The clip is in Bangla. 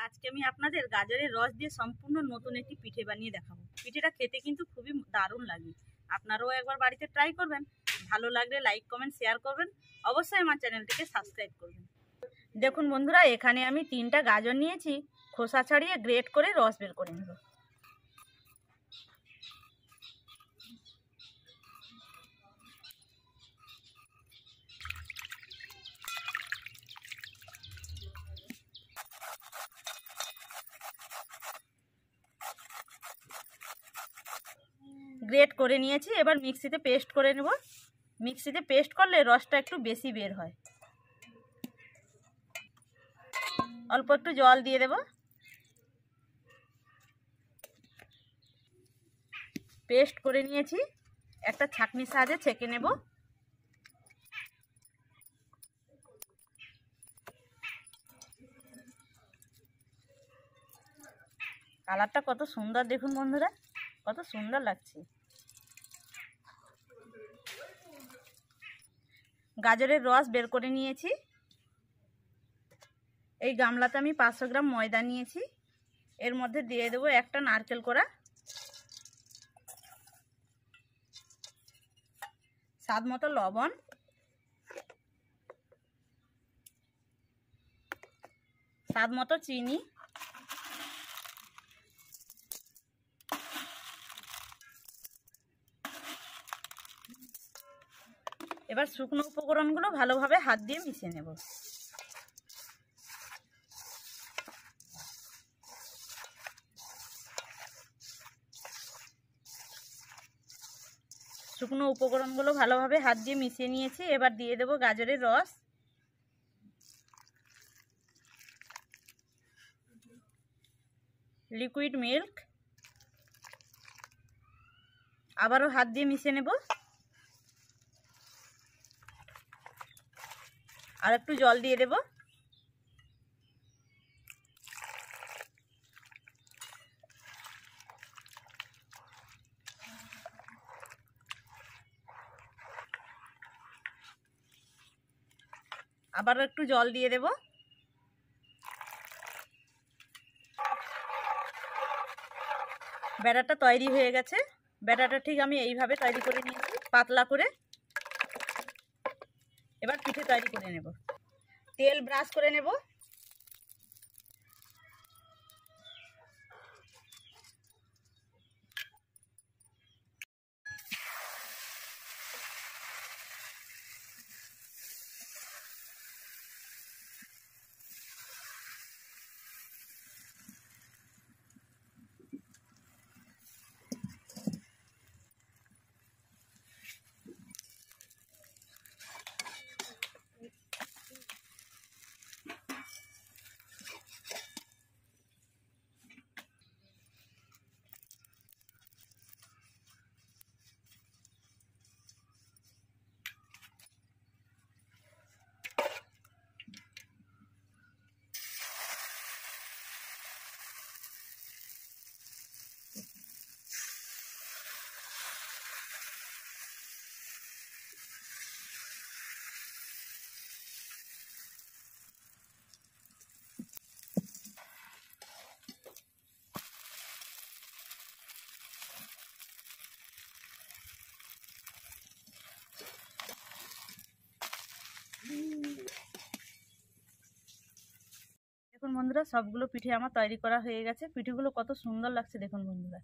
আজকে আমি আপনাদের গাজরের রস দিয়ে সম্পূর্ণ নতুন একটি পিঠে বানিয়ে দেখাবো। পিঠেটা খেতে কিন্তু খুবই দারুণ লাগে। আপনারাও একবার বাড়িতে ট্রাই করবেন। ভালো লাগলে লাইক কমেন্ট শেয়ার করবেন, অবশ্যই আমার চ্যানেলটিকে সাবস্ক্রাইব করবেন। দেখুন বন্ধুরা, এখানে আমি 3টা গাজর নিয়েছি, খোসা ছাড়িয়ে গ্রেট করে রস বের করে নেব। গ্রেট করে নিয়েছি, এবার মিক্সিতে পেস্ট করে নেব। মিক্সিতে পেস্ট করলে রসটা একটু বেশি বের হয়। অল্প একটু জল দিয়ে দেব। পেস্ট করে নিয়েছি, একটা ছাঁকনির সাহায্যে ছেঁকে নেব। কালারটা কত সুন্দর দেখুন বন্ধুরা, কত সুন্দর লাগছে। গাজরের রস বের করে নিয়েছি। এই গামলাতে আমি 500 গ্রাম ময়দা নিয়েছি। এর মধ্যে দিয়ে দেবো একটা নারকেল কোড়া, স্বাদ মতো লবণ, স্বাদ মতো চিনি, এবার শুকনো উপকরণগুলো ভালোভাবে হাত দিয়ে মিশিয়ে নেব। শুকনো উপকরণগুলো ভালোভাবে হাত দিয়ে মিশিয়ে নিয়েছি। এবার দিয়ে দেব গাজরের রস, লিকুইড মিল্ক, আবারও হাত দিয়ে মিশিয়ে নেব। আর একটু জল দিয়ে দেব। আবার একটু জল দিয়ে দেব। ব্যাটারটা তৈরি হয়ে গেছে। ব্যাটারটা ঠিক আমি এইভাবে তৈরি করে নিয়েছি, পাতলা করে। এবার পিঠে তৈরি করে নেব। তেল ব্রাশ করে নেব। দেখুন বন্ধুরা, সবগুলো পিঠে আমার তৈরি করা হয়ে গেছে। পিঠেগুলো কত সুন্দর লাগছে দেখুন বন্ধুরা।